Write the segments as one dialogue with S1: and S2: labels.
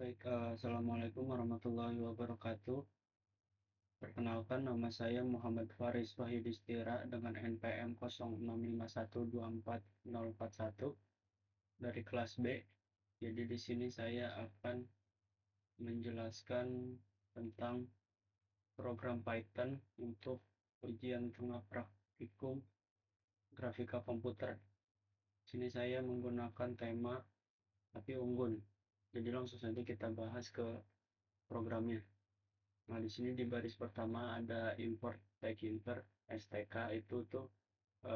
S1: Baik, assalamualaikum warahmatullahi wabarakatuh. Perkenalkan, nama saya Muhammad Faris Wahyudistira dengan NPM 0651244041 dari kelas B. Jadi di sini saya akan menjelaskan tentang program Python untuk ujian tengah praktikum grafika komputer. Di sini saya menggunakan tema api unggun. Jadi langsung saja kita bahas ke programnya. Nah, di sini di baris pertama ada import tkinter stk. Itu tuh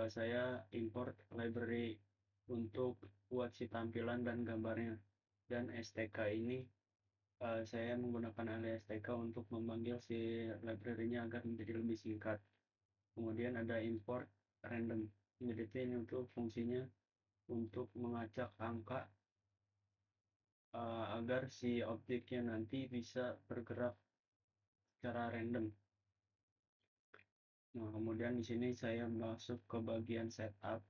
S1: saya import library untuk buat si tampilan dan gambarnya. Dan stk ini saya menggunakan alias stk untuk memanggil si library-nya agar menjadi lebih singkat. Kemudian ada import random. Jadi ini untuk fungsinya untuk mengacak angka agar si objeknya nanti bisa bergerak secara random. Nah, kemudian di sini saya masuk ke bagian setup.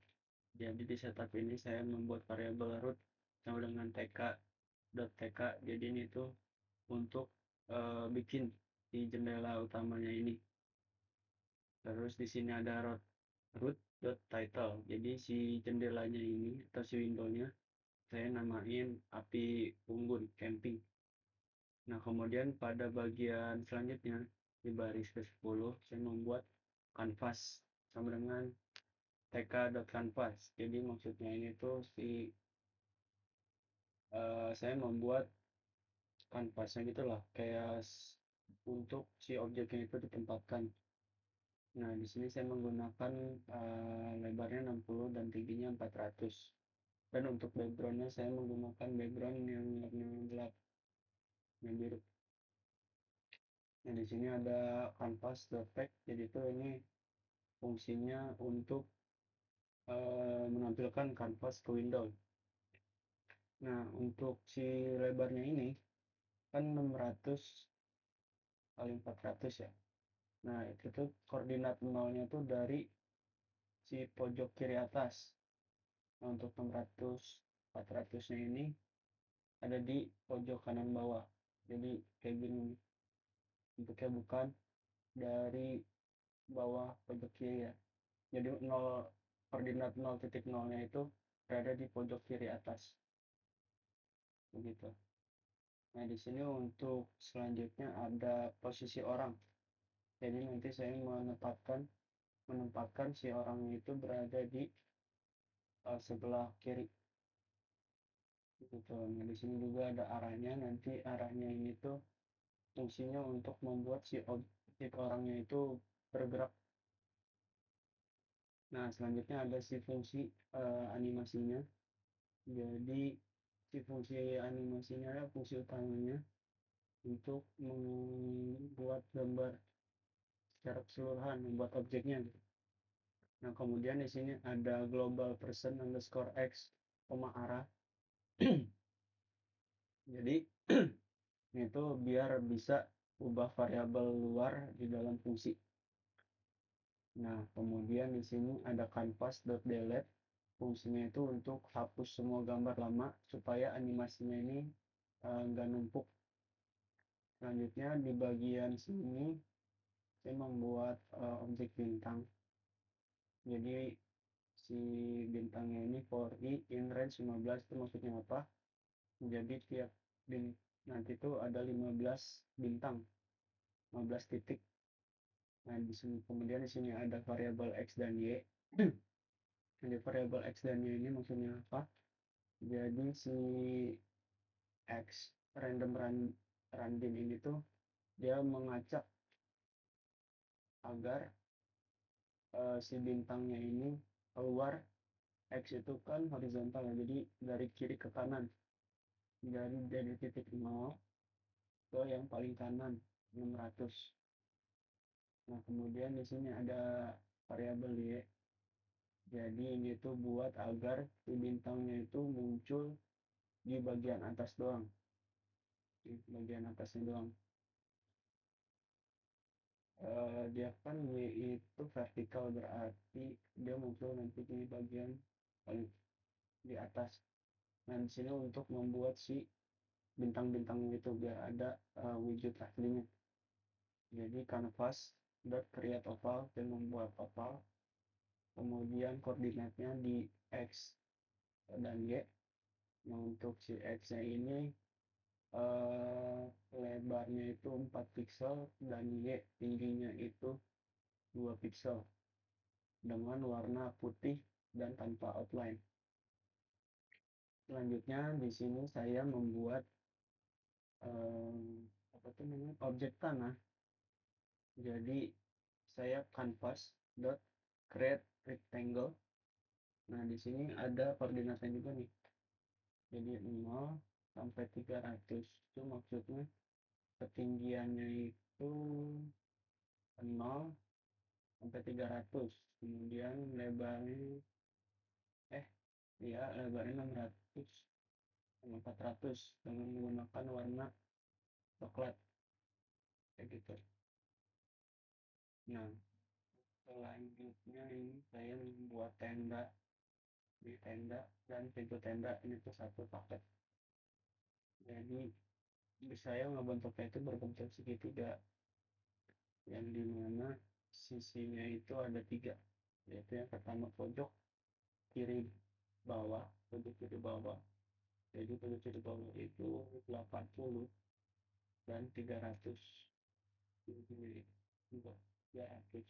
S1: Jadi di setup ini saya membuat variabel root sama dengan tk.tk. Jadi ini tuh untuk bikin di jendela utamanya ini. Terus di sini ada root.title. Jadi si jendelanya ini atau si windownya saya namain api unggun camping. Nah, kemudian pada bagian selanjutnya di baris ke-10 saya membuat canvas sama dengan tk.canvas. Jadi maksudnya ini tuh saya membuat kanvasnya gitulah, kayak untuk si objeknya itu ditempatkan. Nah, di sini saya menggunakan lebarnya 60 dan tingginya 400. Dan untuk backgroundnya saya menggunakan background yang warna gelap, yang biru. Nah, di sini ada canvas.text. Jadi itu ini fungsinya untuk menampilkan kanvas ke window. Nah, untuk si lebarnya ini kan 600 kali 400 ya. Nah, itu tuh koordinat nolnya tuh dari si pojok kiri atas. Nah, untuk 600 400-nya ini ada di pojok kanan bawah. Jadi kayak gini bentuknya, bukan dari bawah pojok kiri ya. Jadi koordinat 0.0-nya itu berada di pojok kiri atas. Begitu. Nah, di sini untuk selanjutnya ada posisi orang. Jadi nanti saya menempatkan si orang itu berada di sebelah kiri. Gitu. Nah, di sini juga ada arahnya. Nanti arahnya ini tuh fungsinya untuk membuat si objek orangnya itu bergerak. Nah, selanjutnya ada si fungsi animasinya. Jadi si fungsi animasinya, fungsi utamanya untuk membuat gambar secara keseluruhan, membuat objeknya gitu. Nah, kemudian di sini ada global person underscore x, arah. Jadi itu biar bisa ubah variabel luar di dalam fungsi. Nah, kemudian di sini ada canvas.delete. Fungsinya itu untuk hapus semua gambar lama supaya animasinya ini nggak numpuk. Selanjutnya di bagian sini saya membuat objek bintang. Jadi si bintangnya ini for i in range 15. Itu maksudnya apa? Jadi tiap nanti itu ada 15 bintang, 15 titik. Nah, di sini kemudian di sini ada variabel x dan y. Jadi variabel x dan y ini maksudnya apa? Jadi si x random ini tuh dia mengacak agar si bintangnya ini keluar. X itu kan horizontal ya, jadi dari kiri ke kanan, dari titik 0 ke yang paling kanan 600. Nah, kemudian di sini ada variabel y. Jadi ini tuh buat agar si bintangnya itu muncul di bagian atas doang, di bagian atasnya doang. Dia kan Y itu vertikal, berarti dia muncul nanti di bagian paling di atas. Nah, di sini untuk membuat si bintang-bintangnya itu biar ada wujud aslinya. Jadi canvas dot create oval dan membuat oval, kemudian koordinatnya di x dan y. Nah, untuk si x nya ini lebarnya itu 4 pixel dan y tingginya itu 2 pixel dengan warna putih dan tanpa outline. Selanjutnya di sini saya membuat apa tuh namanya, objek tanah. Jadi saya canvas dot create rectangle. Nah, di sini ada koordinatnya juga nih. Jadi 0 sampai 300. Itu maksudnya ketinggiannya itu 0 sampai 300. Kemudian lebarnya lebarnya 600 sama 400 dengan menggunakan warna coklat kayak gitu. Nah, selanjutnya ini saya membuat tenda di tenda dan pintu tenda ini tuh satu paket. Jadi saya ngebentuknya itu berbentuk segitiga yang dimana sisinya itu ada tiga, yaitu yang pertama pojok kiri bawah, pojok kiri bawah. Jadi pojok kiri bawah itu 80 dan 300. Ini 300.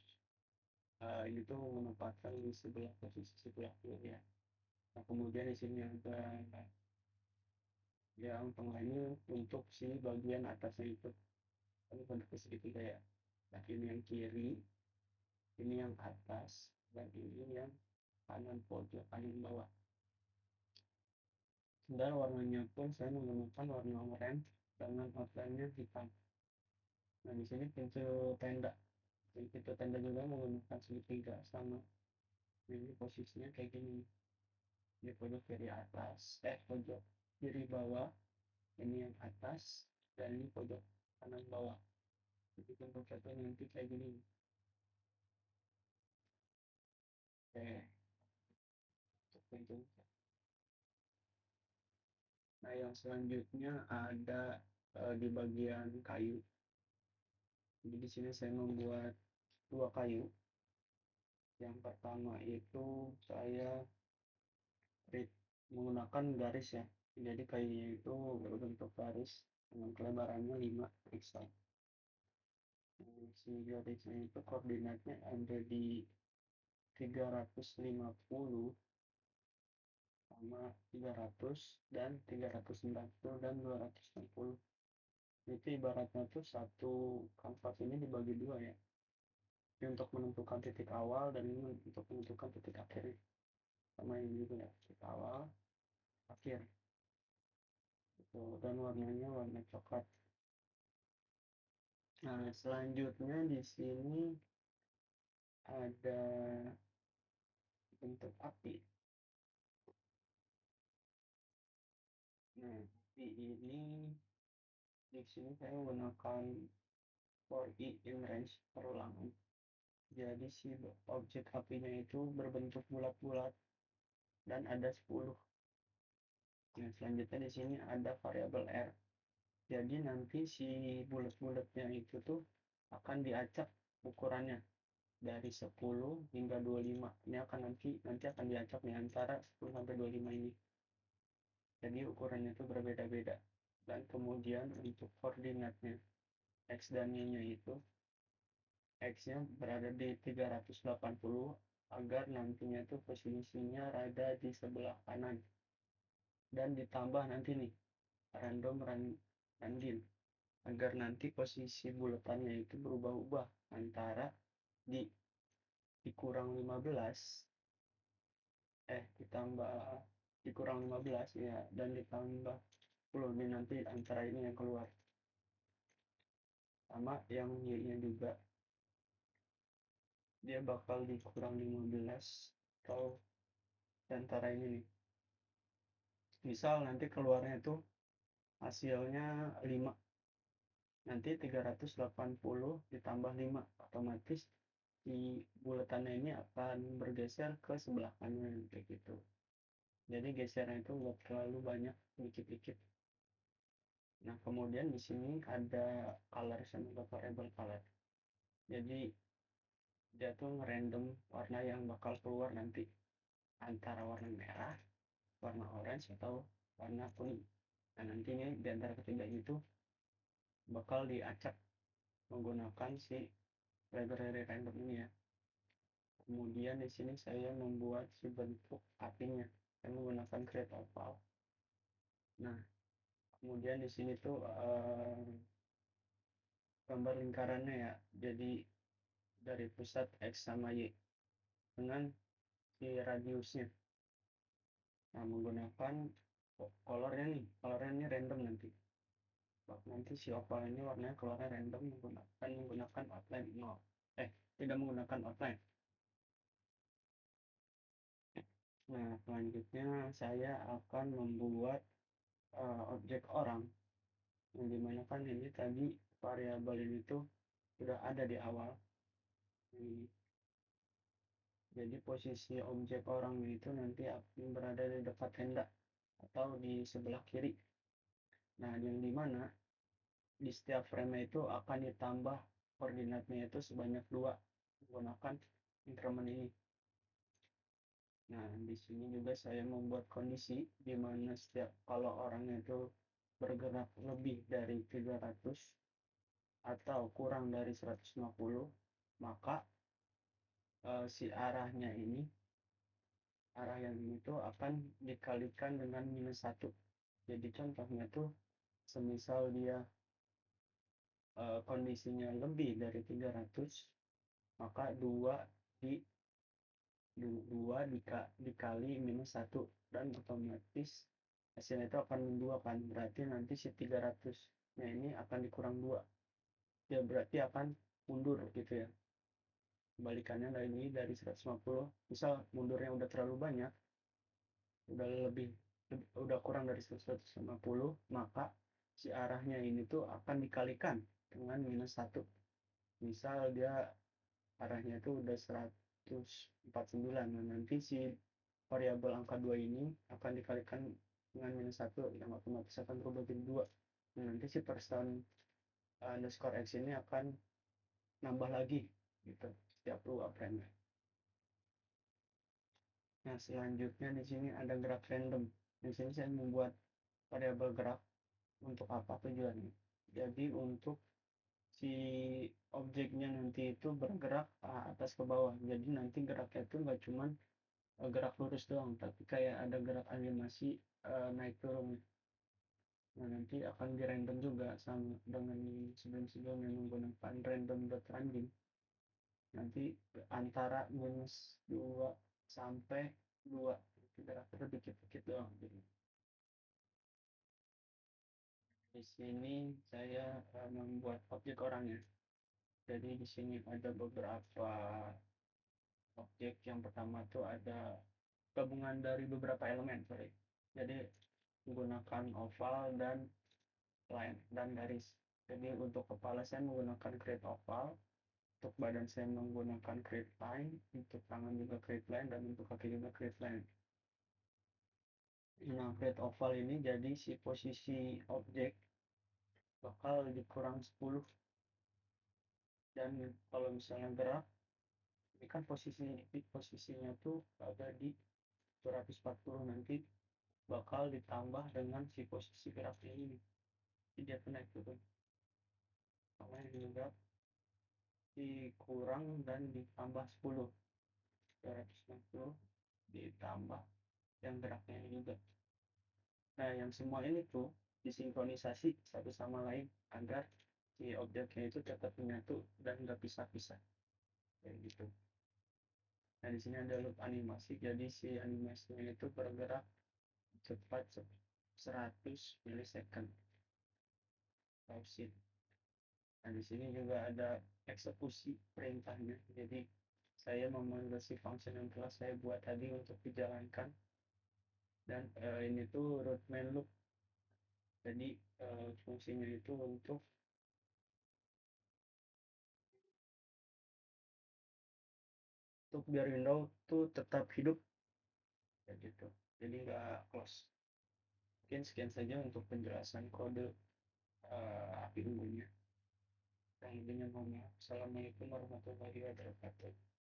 S1: Ini tuh menempatkan di sebelah posisi sebelah kiri ya. Nah, kemudian di sini ada yang tengahnya untuk si bagian atasnya itu. Ini bentuknya segitiga ya. Nah, ini yang kiri, ini yang atas, dan ini yang kanan pojok, kanan bawah. Dan warnanya pun saya menggunakan warna oranye dengan outline-nya hitam. Nah, di sini pintu tenda. Pintu tenda juga menggunakan segitiga sama. Ini posisinya kayak gini. Ini pojok kiri atas, pojok kiri bawah, ini yang atas, dan ini pojok kanan bawah. Jadi bentuknya tuh nanti kayak gini. Oke, untuk pintu. Nah, yang selanjutnya ada di bagian kayu. Jadi di sini saya membuat dua kayu. Yang pertama itu saya menggunakan garis ya. Jadi kayunya itu berbentuk garis dengan kelebarannya 5 pixel. Si garisnya itu koordinatnya ada di 350 sama 300 dan 390 dan 260. Itu ibaratnya tuh satu kanvas ini dibagi dua ya. Ini untuk menentukan titik awal dan ini untuk menentukan titik akhir. Sama ini juga ya, titik awal, akhir. Gitu. Dan warnanya warna coklat. Nah, selanjutnya di sini ada bentuk api. Nah, api ini di sini saya menggunakan for i in range perulangan. Jadi si objek apinya itu berbentuk bulat-bulat dan ada 10. Nah, selanjutnya di sini ada variabel R. Jadi nanti si bulat-bulatnya itu tuh akan diacak ukurannya dari 10 hingga 25. Ini akan nanti akan diacak nih antara 10 sampai 25 ini. Jadi ukurannya itu berbeda-beda. Dan kemudian untuk koordinatnya X dan Y-nya itu X-nya berada di 380 agar nantinya itu posisinya rada di sebelah kanan. Dan ditambah nanti nih random randin agar nanti posisi bulatannya itu berubah-ubah antara di dikurang 15 ditambah dikurang 15 ya, dan ditambah 10 ini nanti antara ini yang keluar. Sama yang Y-nya juga dia bakal dikurang 15 atau antara ini nih. Misal nanti keluarnya itu hasilnya 5, nanti 380 ditambah 5 otomatis di bulatannya ini akan bergeser ke sebelah kanan kayak gitu. Jadi gesernya itu nggak terlalu banyak, dikit-dikit. Nah, kemudian di sini ada color sama variable color. Jadi dia tuh ngerandom warna yang bakal keluar nanti antara warna merah, warna orange atau warna kuning. Nah, nantinya di antara ketiga itu bakal diacak menggunakan si library random ini ya. Kemudian di sini saya membuat si bentuk cuttingnya. Saya menggunakan create oval. Nah, kemudian di sini tuh gambar lingkarannya ya. Jadi dari pusat X sama Y dengan si radiusnya. Nah, menggunakan colornya ini random nanti. Nanti si oval ini warnanya keluarnya random menggunakan outline 0. Tidak menggunakan outline. Nah, selanjutnya saya akan membuat objek orang, yang dimana kan ini tadi variabel ini tuh sudah ada di awal. Jadi posisi objek orang itu nanti akan berada di dekat tenda atau di sebelah kiri. Nah, yang dimana di setiap frame itu akan ditambah koordinatnya itu sebanyak 2 menggunakan increment ini. Nah, di sini juga saya membuat kondisi di mana setiap kalau orangnya itu bergerak lebih dari 300 atau kurang dari 150, maka si arah yang ini tuh akan dikalikan dengan -1. Jadi contohnya tuh semisal dia kondisinya lebih dari 300, maka 2 di 2 dikali -1 dan otomatis hasilnya itu akan 2 kan, berarti nanti si 300 nya ini akan dikurang 2, ya berarti akan mundur gitu ya. Kebalikannya dari 150, misal mundurnya udah terlalu banyak, udah kurang dari 150, maka si arahnya ini tuh akan dikalikan dengan -1. Misal dia arahnya itu udah 149, nah nanti si variabel angka 2 ini akan dikalikan dengan -1 yang otomatis akan berubah jadi 2. Nah, nanti si person underscore x ini akan nambah lagi gitu setiap dua frame. Nah, selanjutnya di sini ada gerak random. Di sini saya membuat variabel gerak. Untuk apa tujuannya? Jadi untuk si objeknya nanti itu bergerak atas ke bawah. Jadi nanti geraknya itu nggak cuman gerak lurus doang, tapi kayak ada gerak animasi naik turun. Nah, nanti akan di random juga sama dengan sebelum-sebelumnya menggunakan random.random. Nanti antara -2 sampai 2 geraknya dikit-dikit doang. Di sini saya membuat objek orangnya. Jadi di sini ada beberapa objek. Yang pertama tuh ada gabungan dari beberapa elemen, sorry. Jadi menggunakan oval dan line dan garis. Jadi untuk kepala saya menggunakan create oval, untuk badan saya menggunakan create line, untuk tangan juga create line, dan untuk kaki juga create line. Nah, create oval ini jadi si posisi objek bakal dikurang 10, dan kalau misalnya gerak ini kan posisinya tuh ada di 240, nanti bakal ditambah dengan si posisi geraknya ini. Jadi dia tuh naik turun, sama yang juga dikurang dan ditambah 10, 260 ditambah yang geraknya ini juga. Nah, yang semua ini tuh disinkronisasi satu sama lain agar si objeknya itu tetap menyatu dan nggak pisah-pisah kayak gitu. Nah, di sini ada loop animasi, jadi si animasinya itu bergerak cepat 100 milisecond tausin. Nah, di sini juga ada eksekusi perintahnya. Jadi saya memanggil si function yang telah saya buat tadi untuk dijalankan, dan ini tuh root main loop. Jadi fungsinya itu untuk biar window tuh tetap hidup kayak gitu. Jadi nggak close. Mungkin sekian saja untuk penjelasan kode api unggunnya. Yang lebihnya mohon maaf. Assalamualaikum warahmatullahi wabarakatuh.